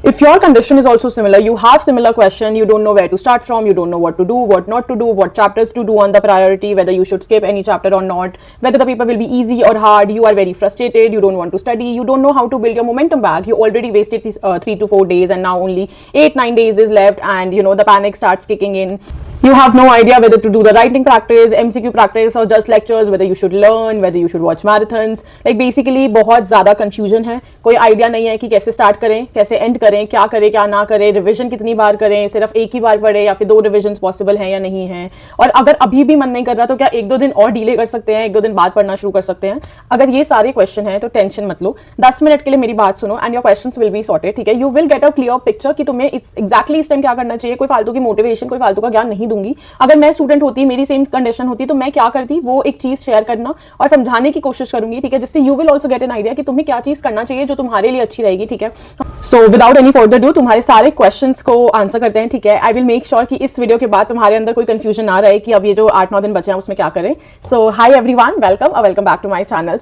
If your condition is also similar, you have similar question, you don't know where to start from, you don't know what to do, what not to do, what chapters to do on the priority, whether you should skip any chapter or not, whether the paper will be easy or hard, you are very frustrated, you don't want to study, you don't know how to build your momentum back, you already wasted 3 to 4 days and now only 8-9 days is left, and the panic starts kicking in. You have no idea whether to do the writing practice, MCQ practice or just lectures, whether you should learn, whether you should watch marathons. Like basically बहुत ज़्यादा confusion है, कोई idea नहीं है कि कैसे start करें, कैसे एंड करें, क्या करें क्या ना करें, रिविजन कितनी बार करें, सिर्फ एक ही बार पढ़े या फिर 2 रिविजन्स पॉसिबल हैं या नहीं है, और अगर अभी भी मन नहीं कर रहा तो क्या 1-2 दिन और डिले कर सकते हैं, 1-2 दिन बाद पढ़ना शुरू कर सकते हैं. अगर ये सारे क्वेश्चन हैं तो टेंशन मत लो, 10 मिनट के लिए मेरी बात सुनो and your questions will be sorted. ठीक है, you will get a clear picture कि तुम्हें एग्जैक्टली इस टाइम क्या करना चाहिए. कोई फालतू की मोटिवेशन, कोई फालतू का ज्ञान नहीं दूंगी. अगर मैं स्टूडेंट होती, मेरी सेम कंडीशन होती तो मैं क्या करती, वो एक चीज शेयर करना और समझाने की कोशिश करूंगी. ठीक है, जिससे you will also get an idea कि तुम्हें क्या चीज करना चाहिए जो तुम्हारे लिए अच्छी रहेगी. ठीक है, so without any further do तुम्हारे सारे क्वेश्चंस को आंसर करते हैं. ठीक है, आई विल मेक श्योर कि इस वीडियो के बाद तुम्हारे अंदर कोई कंफ्यूजन ना रहे कि अब ये जो 8-9 दिन बचे हैं उसमें क्या करें. So hi everyone, welcome back to my channel.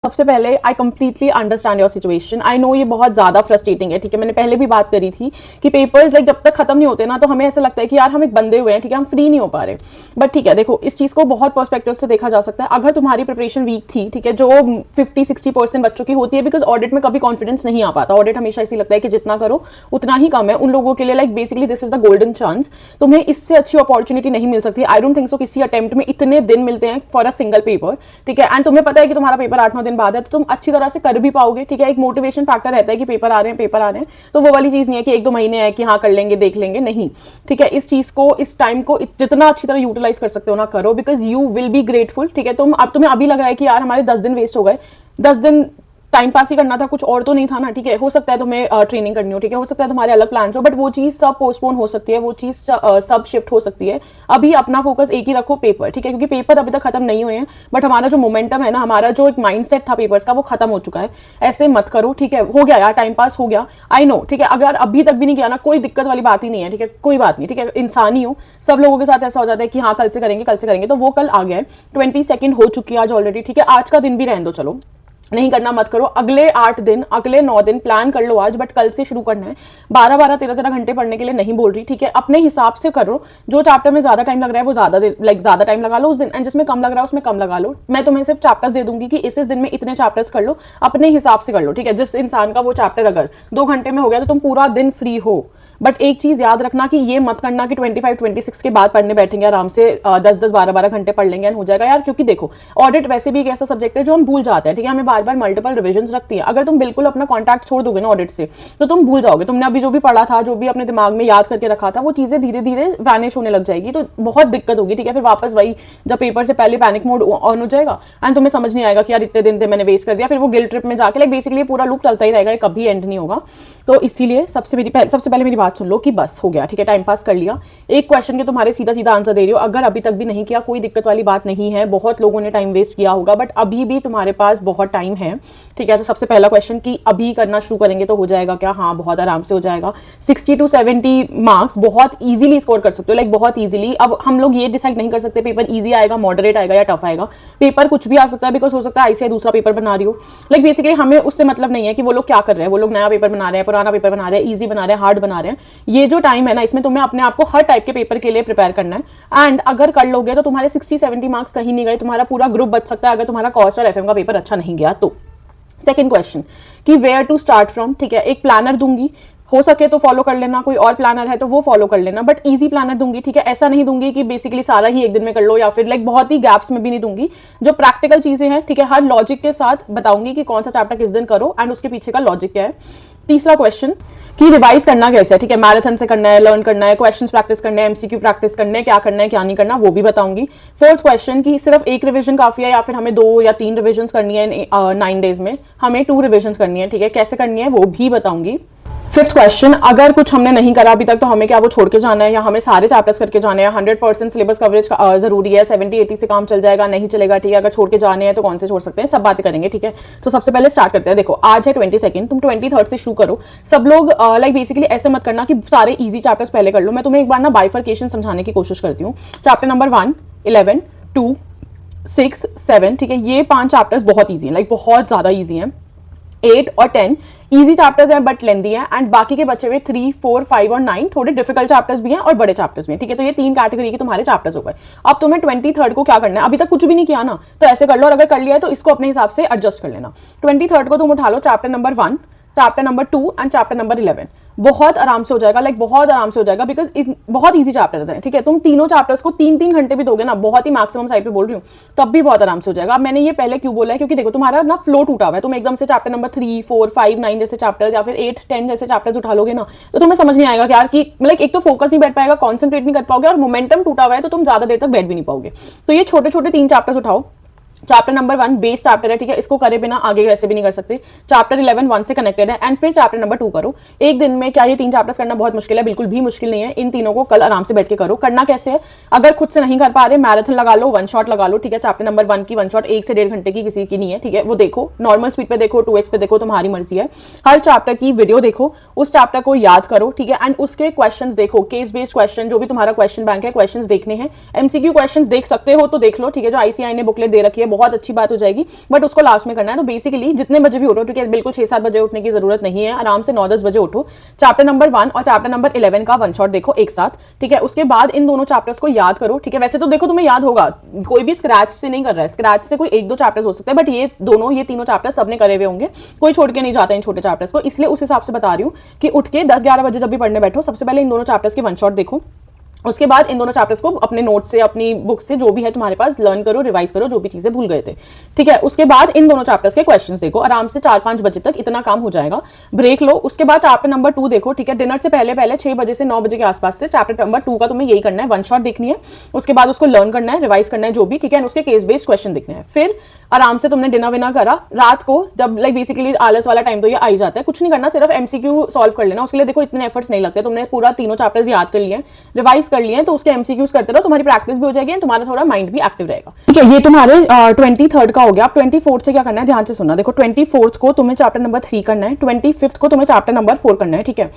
सबसे पहले I completely understand your situation. I know ये बहुत ज़्यादा फ्रस्ट्रेटिंग है. ठीक है, मैंने पहले भी बात करी थी कि पेपर्स लाइक जब तक खत्म नहीं होते ना तो हमें ऐसा लगता है कि यार हम एक बंदे हुए हैं. ठीक है, हम फ्री नहीं हो पा रहे. बट ठीक है, देखो इस चीज़ को बहुत पर्सपेक्टिव से देखा जा सकता है. अगर तुम्हारी प्रिपरेशन वीक थी, ठीक है, जो 50-60% बच्चों की होती है, बिकॉज ऑडिट में कभी कॉन्फिडेंस नहीं आ पाता. ऑडिट हमेशा ऐसी लगता है कि जितना करो उतना ही कम है. उन लोगों के लिए like basically this is the golden chance. तुम्हें इससे अच्छी अपॉर्चुनिटी नहीं मिल सकती. आई डोंट थिंक सो किसी अटेम्प्ट में इतने दिन मिलते हैं फॉर अ सिंगल पेपर. ठीक है, एंड तुम्हें पता है कि तुम्हारा पेपर 8-9 दिन बाद है तो तुम अच्छी तरह से कर भी पाओगे. ठीक है, एक मोटिवेशन फैक्टर रहता है कि पेपर आ रहे हैं, तो वो वाली चीज नहीं है कि 1-2 महीने है कि हाँ कर लेंगे देख लेंगे, नहीं. ठीक है, इस चीज को, इस टाइम को जितना अच्छी तरह यूटिलाइज कर सकते हो ना करो, because you will be grateful. ठीक है, तुम्हें अभी लग रहा है कि यार हमारे 10 दिन वेस्ट हो गए, 10 दिन टाइम पास ही करना था, कुछ और तो नहीं था ना. ठीक है, हो सकता है तुम्हें ट्रेनिंग करनी हो, ठीक है, हो सकता है तुम्हारे अलग प्लान्स हो, बट वो चीज़ सब पोस्टपोन हो सकती है, वो चीज़ सब शिफ्ट हो सकती है. अभी अपना फोकस एक ही रखो, पेपर. ठीक है, क्योंकि पेपर अभी तक खत्म नहीं हुए हैं, बट हमारा जो मोमेंटम है ना, हमारा जो एक माइंडसेट था पेपर्स का, वो खत्म हो चुका है. ऐसे मत करो. ठीक है, हो गया यार, टाइम पास हो गया, आई नो. ठीक है, अगर अभी तक भी नहीं किया ना, कोई दिक्कत वाली बात ही नहीं है. ठीक है, कोई बात नहीं. ठीक है, इंसान ही हो, सब लोगों के साथ ऐसा हो जाता है कि हाँ कल से करेंगे, तो वो कल आ गया है. 22 हो चुकी है आज ऑलरेडी. ठीक है, आज का दिन भी रहने दो, चलो नहीं करना मत करो. अगले 8 दिन, अगले 9 दिन प्लान कर लो आज, बट कल से शुरू करना है. 12-12, 13-13 घंटे पढ़ने के लिए नहीं बोल रही. ठीक है, अपने हिसाब से करो. जो चैप्टर में ज्यादा टाइम लग रहा है वो ज्यादा टाइम लगा लो उस दिन, एंड जिसमें कम लग रहा है उसमें कम लगा लो. मैं तुम्हें सिर्फ चैप्टर्स दे दूंगी कि इस दिन में इतने चैप्टर्स कर लो, अपने हिसाब से कर लो. ठीक है, जिस इंसान का वो चैप्टर अगर 2 घंटे में हो गया तो तुम पूरा दिन फ्री हो. बट एक चीज याद रखना कि ये मत करना कि 25-26 के बाद पढ़ने बैठेंगे आराम से 10-10, 12-12 घंटे पढ़ लेंगे हो जाएगा यार. क्योंकि देखो ऑडिट वैसे भी एक ऐसा सब्जेक्ट है जो हम भूल जाते हैं. ठीक है, हमें बार बार मल्टीपल रिविजन्स रखती है. अगर तुम बिल्कुल अपना कॉन्टैक्ट छोड़ दोगे ना ऑडिट से तो तुम भूल जाओगे. तुमने अभी जो भी पढ़ा था, जो भी अपने दिमाग में याद करके रखा था, वो चीजें धीरे धीरे वैनिश होने लग जाएगी, तो बहुत दिक्कत होगी. ठीक है, फिर वापस वही जब पेपर से पहले पैनिक मोड ऑन हो जाएगा एंड तुम्हें समझ नहीं आएगा कि यार इतने दिन थे मैंने वेस्ट कर दिया. फिर वो गिल्ट ट्रिप में जाके लाइक बेसिकली पूरा लूप चलता ही रहेगा, कभी एंड नहीं होगा. तो इसीलिए सबसे पहले मेरी बात सुन लो कि बस हो गया. ठीक है, टाइम पास कर लिया. एक क्वेश्चन के तुम्हारे सीधा आंसर दे रही हो. अगर अभी तक भी नहीं किया कोई दिक्कत वाली बात नहीं है. बहुत लोगों ने टाइम वेस्ट किया होगा, बट अभी भी तुम्हारे पास बहुत टाइम है. ठीक है, तो सबसे पहला क्वेश्चन कि अभी करना शुरू करेंगे तो हो जाएगा क्या? हाँ, बहुत आराम से हो जाएगा. 60 to 70 मार्क्स बहुत इजीली स्कोर कर सकते हो, लाइक बहुत इजीली. अब हम लोग ये डिसाइड नहीं कर सकते पेपर इजी आएगा, मॉडरेट आएगा या टफ आएगा. पेपर कुछ भी आ सकता है, बिकॉज हो सकता है ICAI दूसरा पेपर बना रही हो. लाइक बेसिकली हमें उससे मतलब नहीं है कि वो लोग क्या कर रहे हैं. वो लोग नया पेपर बना रहे हैं, पुराना पेपर बना रहे हैं, ईजी बना रहे हैं, हार्ड बना रहे हैं. ये जो टाइम है ना, इसमें तुम्हें अपने आप को हर टाइप के पेपर के लिए प्रिपेयर करना है. एंड अगर कर लोगे तो तुम्हारे 60-70 मार्क्स कहीं नहीं गए, तुम्हारा पूरा ग्रुप बच सकता है अगर तुम्हारा कॉस्ट और FM का पेपर अच्छा नहीं गया तो. सेकंड क्वेश्चन कि वेयर टू स्टार्ट फ्रॉम. ठीक है, एक प्लानर दूंगी, हो सके तो फॉलो कर लेना. कोई और प्लानर है तो वो फॉलो कर लेना, बट इजी प्लानर दूंगी. ठीक है, ऐसा नहीं दूंगी कि बेसिकली सारा ही एक दिन में कर लो, या फिर लाइक बहुत ही गैप्स में भी नहीं दूंगी. जो प्रैक्टिकल चीजें हैं, ठीक है, हर लॉजिक के साथ बताऊंगी कि कौन सा चैप्टर किस दिन करो एंड उसके पीछे का लॉजिक क्या है. तीसरा क्वेश्चन कि रिवाइज करना कैसे है. ठीक है, मैराथन से करना है, लर्न करना है, क्वेश्चंस प्रैक्टिस करना है, MCQ प्रैक्टिस करना है, क्या करना है क्या नहीं करना वो भी बताऊंगी. फोर्थ क्वेश्चन कि सिर्फ एक रिवीजन काफी है या फिर हमें 2 या 3 रिवीजन करनी है 9 डेज में, हमें 2 रिवीजन करनी है. ठीक है, कैसे करनी है वो भी बताऊंगी. फिफ्थ क्वेश्चन, अगर कुछ हमने नहीं करा अभी तक तो हमें क्या वो छोड़ के जाना है या हमें सारे चैप्टर्स करके जाने हैं. 100% सिलेबस कवरेज जरूरी है. 70-80 से काम चल जाएगा, नहीं चलेगा. ठीक है, अगर छोड़ के जाने हैं तो कौन से छोड़ सकते हैं, सब बातें करेंगे. ठीक है, तो सबसे पहले स्टार्ट करते हैं. देखो आज है 22, तुम 23 से शुरू करो. सब लोग लाइक बेसिकली ऐसे मत करना कि सारे ईजी चैप्टर्स पहले कर लो. मैं तुम्हें एक बार ना बाइफर्केशन समझाने की कोशिश करती हूँ. Chapter number 1, 11, 2, 6, 7. ठीक है, ये 5 चैप्टर्स बहुत ईजी हैं, लाइक बहुत ज्यादा ईजी हैं. 8 और 10 इजी चैप्टर्स हैं बट लेंदी हैं, एंड बाकी के बचे हुए 3, 4, 5 और 9 थोड़े डिफिकल्ट चैप्टर्स भी हैं और बड़े चैप्टर्स भी हैं, ठीक है। तो ये 3 कैटेगरी के तुम्हारे चैप्टर्स हो गए। अब तुम्हें 23rd को क्या करना है, अभी तक कुछ भी नहीं किया ना, तो ऐसे कर लो, और अगर कर लिया है तो इसको अपने हिसाब से एडजस्ट कर लेना। 23rd को तुम उठा लो chapter number 1, chapter number 2 and chapter number 11। बहुत आराम से हो जाएगा, लाइक बहुत आराम से हो जाएगा, बिकॉज बहुत ईजी चैप्टर्स हैं, ठीक है। तुम तीनों चैप्टर्स को 3-3 घंटे भी दोगे ना, बहुत ही मैक्सिमम साइड पे बोल रही हूँ, तब भी बहुत आराम से हो जाएगा। अब मैंने ये पहले क्यों बोला है, क्योंकि देखो तुम्हारा ना फ्लो टूटा हुआ है, तुम एकदम से चैप्टर नंबर 3, 4, 5, 9 जैसे चैप्टर्स या फिर 8, 10 जैसे चैप्टर्स उठा लोगे ना, तो तुम्हें समझ नहीं आएगा कि यार कि मतलब एक तो फोकस नहीं बैठ पाएगा, कॉन्सेंट्रेट नहीं कर पाओगे, और मोमेंटम टूटा हुआ है तो तुम ज्यादा देर तक बैठ भी नहीं पाओगे। तो ये छोटे छोटे 3 चैप्टर्स उठाओ। चैप्टर नंबर 1 बेस चैप्टर है, ठीक है, इसको करे बिना आगे वैसे भी नहीं कर सकते। चैप्टर 11 1 से कनेक्टेड है, एंड फिर चैप्टर नंबर 2 करो। एक दिन में क्या ये 3 चैप्टर्स करना बहुत मुश्किल है? बिल्कुल भी मुश्किल नहीं है। इन तीनों को कल आराम से बैठ के करो। करना कैसे है, अगर खुद से नहीं कर पा रहे, मैराथन लगा लो, 1 शॉट लगा लो, ठीक है। चैप्टर नंबर 1 की 1 शॉट 1 से 1.5 घंटे की किसी की नहीं है, ठीक है, वो देखो, नॉर्मल स्पीड पे देखो, 2x पे देखो, तुम्हारी मर्जी है। हर चैप्टर की वीडियो देखो, उस चैप्टर को याद करो, ठीक है, एंड उसके क्वेश्चंस देखो, केस बेस्ड क्वेश्चन, जो भी तुम्हारा क्वेश्चन बैंक है, क्वेश्चंस देखने हैं। एमसीक्यू क्वेश्चंस देख सकते हो तो देख लो, ठीक है, जो आईसीआई ने बुकलेट दे रखी है, बहुत अच्छी बात हो जाएगी, बट उसको लास्ट में करना है। तो बेसिकली जितने बजे भी उठो, ठीक है, बिल्कुल 6-7 बजे उठने की जरूरत नहीं है, आराम से 9-10 बजे उठो। चैप्टर नंबर 1 और चैप्टर नंबर 11 का 1 शॉट देखो एक साथ, ठीक है। उसके बाद इन दोनों चैप्टर्स को याद करो, ठीक है। वैसे तो देखो तुम्हें याद होगा, कोई भी स्क्रैच से नहीं कर रहा है, स्क्रैच से कोई 1-2 चैप्टर्स हो सकते हैं, बट ये तीनों चैप्टर्स सबने करे हुए होंगे, कोई छोड़ के नहीं जाता इन छोटे चैप्टर्स को, इसलिए उस हिसाब से बता रही हूँ कि उठ के 10-11 बजे जब भी पढ़ने बैठो, सबसे पहले इन दोनों चैप्टर्स के 1 शॉट देखो। उसके बाद इन दोनों चैप्टर्स को अपने नोट से, अपनी बुक से, जो भी है तुम्हारे पास, लर्न करो, रिवाइज करो, जो भी चीजें भूल गए थे, ठीक है। उसके बाद इन दोनों चैप्टर्स के क्वेश्चंस देखो, आराम से 4-5 बजे तक इतना काम हो जाएगा। ब्रेक लो, उसके बाद चैप्टर नंबर 2 देखो, ठीक है। डिनर से पहले 6 बजे से 9 बजे के आसपास से चैप्टर नंबर 2 का तुम्हें यही करना है, 1 शॉट देखनी है। उसके बाद उसको लर्न करना है, रिवाइज करना है, जो भी, ठीक है, उसके केस बेस्ड क्वेश्चन देखने हैं। फिर आराम से तुमने डिनर विनर करा, रात को जब लाइक बेसिकली आलस वाला टाइम तो ये आ ही जाता है, कुछ नहीं करना, सिर्फ एमसीक्यू सॉल्व कर लेना। उसके लिए देखो इतने एफर्ट्स नहीं लगते, तुमने पूरा तीनों चैप्टर्स याद कर लिए, रिवाइज कर लिए, तो उसके एमसीक्यूज करते रहो, तुम्हारी प्रैक्टिस भी हो जाएगी, तुम्हारा थोड़ा माइंड भी एक्टिव रहेगा, ठीक है। ये तुम्हारे 23rd का हो गया। अब 24th से क्या करना है, ध्यान से सुनना। देखो 24th को तुम्हें चैप्टर नंबर 3 करना है, 25th को तुम्हें चैप्टर नंबर 4 करना है, ठीक है।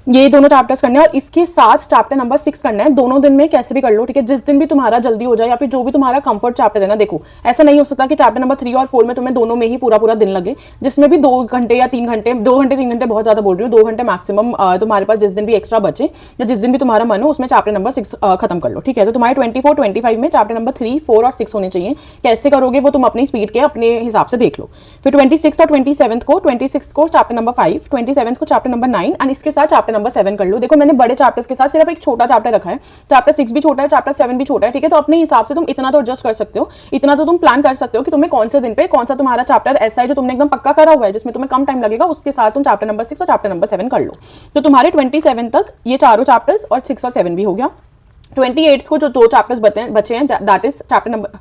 ये दोनों चैप्टर्स करने हैं, और इसके साथ चैप्टर नंबर 6 करना है। दोनों दिन में कैसे भी कर लो, ठीक है, जिस दिन भी तुम्हारा जल्दी हो जाए, या फिर जो भी तुम्हारा कंफर्ट चैप्टर है ना। देखो ऐसा नहीं हो सकता कि चैप्टर नंबर 3 और 4 में तुम्हें दोनों में ही पूरा दिन लगे, जिसमें भी 2 घंटे या 3 घंटे, 2 घंटे 3 घंटे बहुत ज्यादा बोल रही हूँ, 2 घंटे मैक्सिमम तुम्हारे पास जिस दिन भी एक्स्ट्रा बचे, या जिस दिन भी तुम्हारा मन हो, उसमें चैप्टर नंबर 6 खत्म कर लो, ठीक है। तो तुम्हारे 24-25 में चैप्टर नंबर 3, 4 और 6 होने चाहिए। कैसे करोगे वो तुम अपनी स्पीड के अपने हिसाब से देख लो। फिर 26 और 27 को चैप्टर नंबर 5, 27 को चैप्टर नंबर 9, एंड इसके साथ चैप्टर नंबर 7 कर लो। देखो मैंने बड़े चैप्टर्स के साथ सिर्फ एक छोटा चैप्टर रखा है, चैप्टर 6 भी छोटा है, चैप्टर 7 भी छोटा है, ठीक है। तो अपने हिसाब से तुम इतना तो एडजस्ट कर सकते हो, इतना तो तुम प्लान कर सकते हो कि तुम्हें कौन से दिन पे कौन सा तुम्हारा चैप्टर ऐसा है जो तुमने एकदम पक्का करा हुआ है, जिसमें तुम्हें कम टाइम लगेगा, उसके साथ तुम चैप्टर नंबर 6 और चैप्टर नंबर 7 कर लो। तो तुम्हारे 27 तक ये चारों चैप्टर्स और 6 और 7 भी हो गया। 28 को जो 2 चैप्टर्स बचे हैं, दैट इज चैप्टर नंबर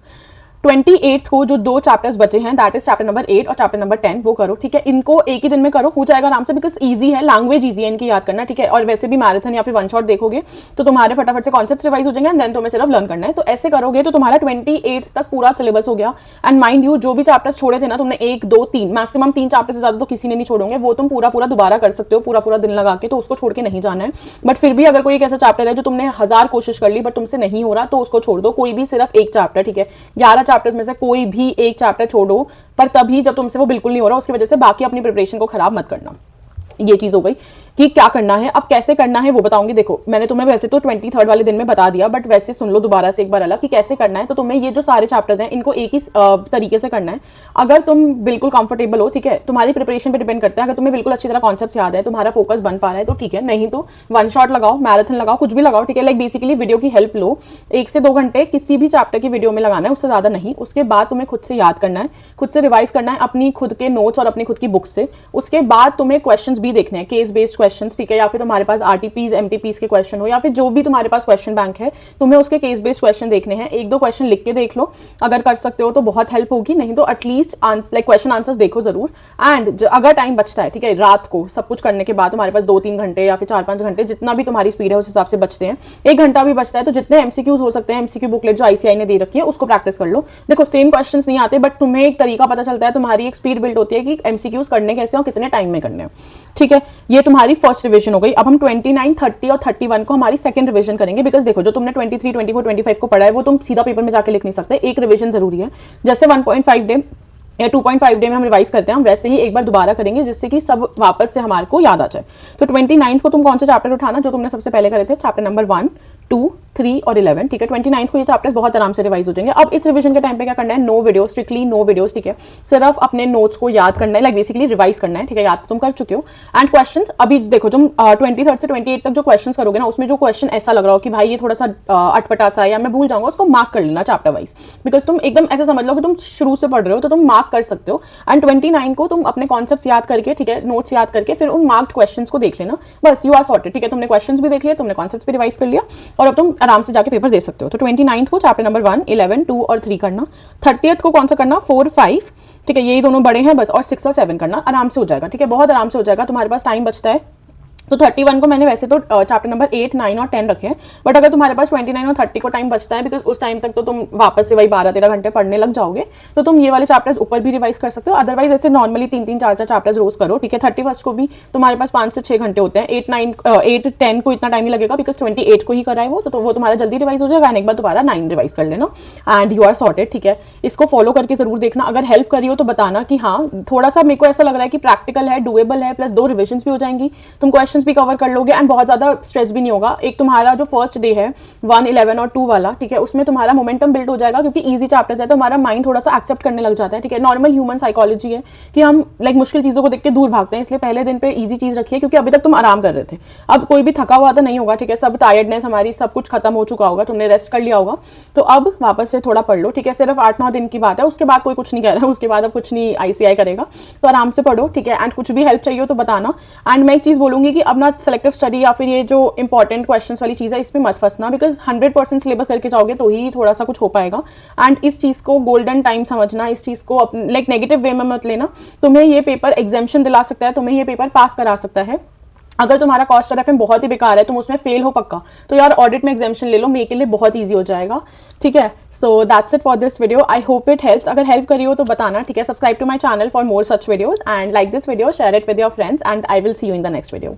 28 को जो 2 चैप्टर्स बचे हैं, दैट इज चैप्टर नंबर 8 और चैप्टर नंबर 10, वो करो, ठीक है। इनको एक ही दिन में करो, हो जाएगा आराम से, बिकॉज ईजी है, लैंग्वेज ईजी है इनकी याद करना, ठीक है। और वैसे भी मैराथन या फिर 1 शॉट देखोगे तो तुम्हारे फटाफट से कॉन्सेप्ट्स रिवाइज हो जाएंगे, एंड देन तुम्हें सिर्फ लर्न करना है। तो ऐसे करोगे तो तुम्हारा 28 तक पूरा सिलेबस हो गया। एंड माइंड यू, जो भी चैप्टर्स छोड़े थे ना तुमने, 1, 2, 3 मैक्सिमम 3 चैप्टर से ज्यादा तो किसी ने नहीं छोड़ोगे, वो तुम पूरा दोबारा कर सकते हो, पूरा दिन लगा के, तो उसको छोड़ के नहीं जाना है। बट फिर भी अगर कोई एक ऐसा चैप्टर है जो तुमने 1000 कोशिश कर ली बट तुमसे नहीं हो रहा, तो उसको छोड़ दो। कोई भी सिर्फ एक चैप्टर, ठीक है, 11 चैप्टर्स में से कोई भी एक चैप्टर छोड़ो, पर तभी जब तुमसे वो बिल्कुल नहीं हो रहा, उसकी वजह से बाकी अपनी प्रिपरेशन को खराब मत करना। ये चीज हो गई कि क्या करना है। अब कैसे करना है वो बताऊंगी। देखो मैंने तुम्हें वैसे तो 23rd वाले दिन में बता दिया, बट वैसे सुन लो दोबारा से एक बार अलग कि कैसे करना है। तो तुम्हें ये जो सारे चैप्टर्स हैं इनको एक ही तरीके से करना है। अगर तुम बिल्कुल कंफर्टेबल हो, ठीक है, तुम्हारी प्रिपरेशन पे डिपेंड करता है। अगर तुम्हें बिल्कुल अच्छी तरह कॉन्सेप्ट याद है, तुम्हारा फोकस बन पा रहा है, तो ठीक है, नहीं तो 1 शॉट लगाओ, मैराथन लगाओ, कुछ भी लगाओ, ठीक है। लाइक बेसिकली वीडियो की हेल्प लो, 1 से 2 घंटे किसी भी चैप्टर की वीडियो में लगाना है, उससे ज्यादा नहीं। उसके बाद तुम्हें खुद से याद करना है, खुद से रिवाइज करना है अपनी खुद के नोट्स और अपनी खुद की बुक से। उसके बाद तुम्हें क्वेश्चंस भी देखने हैं, केस बेस्ड क्वेश्चंस, ठीक है, या फिर तुम्हारे पास आरटीपीज एमटीपीज के क्वेश्चन हो, या फिर जो भी तुम्हारे पास क्वेश्चन बैंक है, तुम्हें उसके केस बेस्ड क्वेश्चन देखने हैं। 1-2 क्वेश्चन लिख के देख लो, अगर कर सकते हो तो बहुत हेल्प होगी, नहीं तो एटलीस्ट लाइक क्वेश्चन आंसर्स देखो जरूर। एंड अगर टाइम बचता है, ठीक है, रात को सब कुछ करने के बाद तुम्हारे पास 2-3 घंटे या फिर 4-5 घंटे, जितना भी तुम्हारी स्पीड है उस हिसाब से बचते हैं, 1 घंटा भी बचता है, तो जितने एमसीक्यूज हो सकते हैं, एमसीक्यू बुकलेट जो आईसीआई ने दे रखी है उसको प्रैक्टिस कर लो। देखो सेम क्वेश्चन नहीं आते, बट तुम्हें एक तरीका पता चलता है, तुम्हारी एक स्पीड बिल्ड होती है कि एमसीक्यूज करने कैसे और कितने टाइम में करने हैं, ठीक है। ये तुम्हारी फर्स्ट रिविजन हो गई। अब हम 29, 30 और 31 को हमारी सेकंड रिवीजन करेंगे, बिकॉज देखो जो तुमने 23, 24, 25 को पढ़ा है वो तुम सीधा पेपर में जाके लिख नहीं सकते, एक रिवीजन जरूरी है। जैसे 1.5 डे या 2.5 डे में हम रिवाइज करते हैं, हम वैसे ही एक बार दोबारा करेंगे जिससे कि सब वापस से हमारे को याद आ जाए। तो 29 को तुम कौन से चैप्टर उठाना जो तुमने सबसे पहले करे थे, चैप्टर नंबर 1, 2, 3 और 11, ठीक है। 29 को ये चैप्टर्स बहुत आराम से रिवाइज हो जाएंगे। अब इस रिवीजन के टाइम पे क्या करना है, no video, strictly no videos, ठीक है। सिर्फ अपने नोट्स को याद करना है, लाइक बेसिकली रिवाइज करना है, ठीक है। याद तो तुम कर चुके हो। एंड क्वेश्चंस अभी देखो, तुम 23 से 28 तक जो क्वेश्चन करोगे ना, उसमें जो क्वेश्चन ऐसा लग रहा हो कि भाई ये थोड़ा सा अटपटा सा है या मैं भूल जाऊंगा, उसको मार्क कर लेना चैप्टर वाइज, बिकॉज तुम एकदम ऐसे समझ लो कि तुम शुरू से पढ़ रहे हो, तो तुम मार्क कर सकते हो। एंड 29 को तुम अपने कॉन्सेप्ट्स याद करके, ठीक है, नोट्स याद करके फिर उन मार्क्ड क्वेश्चंस को देख लेना, बस यू आर सॉर्टेड, ठीक है। तुमने क्वेश्चंस भी देख लिया, तुमने कॉन्सेप्ट्स भी रिवाइज कर लिया और अब तुम आराम से जाके पेपर दे सकते हो। तो 29 को चैप्टर नंबर 1, 11, 2 और 3 करना। 30th को कौन सा करना, 4, 5, ठीक है, यही दोनों बड़े हैं बस, और 6 और 7 करना, आराम से हो जाएगा, ठीक है, बहुत आराम से हो जाएगा, तुम्हारे पास टाइम बचता है। तो 31 को मैंने वैसे तो चैप्टर नंबर 8, 9 और 10 रखे हैं, बट अगर तुम्हारे पास 29 और 30 को टाइम बचता है, बिकॉज उस टाइम तक तो तुम वापस से वही 12-13 घंटे पढ़ने लग जाओगे, तो तुम ये वाले चैप्टर्स ऊपर भी रिवाइज कर सकते हो। अदरवाइज ऐसे नॉर्मली 3-3, 4-4 चैप्टर्स रोज करो, ठीक है। 31 को भी तुम्हारे पास 5 से 6 घंटे होते हैं। 8, 10 को इतना टाइम ही लगेगा, बिकॉज 28 को ही करा है वो, तो वो तुम्हारा जल्दी रिवाइज हो जाएगा। एक बार दोबारा 9 रिवाइज कर लेना एंड यू आर सॉर्टेड, ठीक है। इसको फॉलो करके जरूर देखना, अगर हेल्प करी हो तो बताना कि हाँ थोड़ा सा मेरे को ऐसा लग रहा है कि प्रैक्टिकल है, डुएबल है, प्लस 2 रिविजन भी हो जाएंगी, तुम क्वेश्चन भी कवर कर लोगे एंड बहुत ज्यादा स्ट्रेस भी नहीं होगा। एक तुम्हारा जो फर्स्ट डे है 1, 11 और 2 वाला, ठीक है, उसमें तुम्हारा मोमेंटम बिल्ड हो जाएगा, क्योंकि इजी चैप्टर्स है तो हमारा माइंड थोड़ा सा एक्सेप्ट करने लग जाता है, ठीक है। नॉर्मल ह्यूमन साइकोलॉजी है कि हम लाइक मुश्किल चीजों को देख के दूर भागते हैं, इसलिए पहले दिन पे इजी चीज रखिए, क्योंकि अभी तक तुम आराम कर रहे थे, अब कोई भी थका हुआ तो नहीं होगा, ठीक है। सब टायर्डनेस हमारी सब कुछ खत्म हो चुका होगा, तुमने रेस्ट कर लिया होगा, तो अब वापस से थोड़ा पढ़ लो, ठीक है। सिर्फ 8-9 दिन की बात है, उसके बाद कोई कुछ नहीं कह रहा है, उसके बाद अब कुछ नहीं ICI करेगा, तो आराम से पढ़ो, ठीक है। एंड कुछ भी हेल्प चाहिए हो तो बताना। एंड मैं एक चीज बोलूंगी कि अब ना सेलेक्टिव स्टडी या फिर ये जो इंपॉर्टेंट क्वेश्चंस वाली चीज़ है इसमें मत फंसना, बिकॉज 100% सिलेबस करके जाओगे तो ही थोड़ा सा कुछ हो पाएगा। एंड इस चीज़ को गोल्डन टाइम समझना, इस चीज़ को लाइक नेगेटिव वे में मत लेना। तुम्हें ये पेपर एग्जाम्शन दिला सकता है, तुम्हें ये पेपर पास करा सकता है। अगर तुम्हारा कॉस्ट और FM बहुत ही बेकार है, तुम उसमें फेल हो पक्का, तो यार ऑडिट में एग्जाम्शन ले लो, मेरे के लिए बहुत ईजी हो जाएगा, ठीक है। So that's it for this video, I hope it helps. अगर हेल्प करी हो तो बताना, ठीक है। Subscribe to my channel for more such videos and like this video, share it with your friends and I will see you in the next video.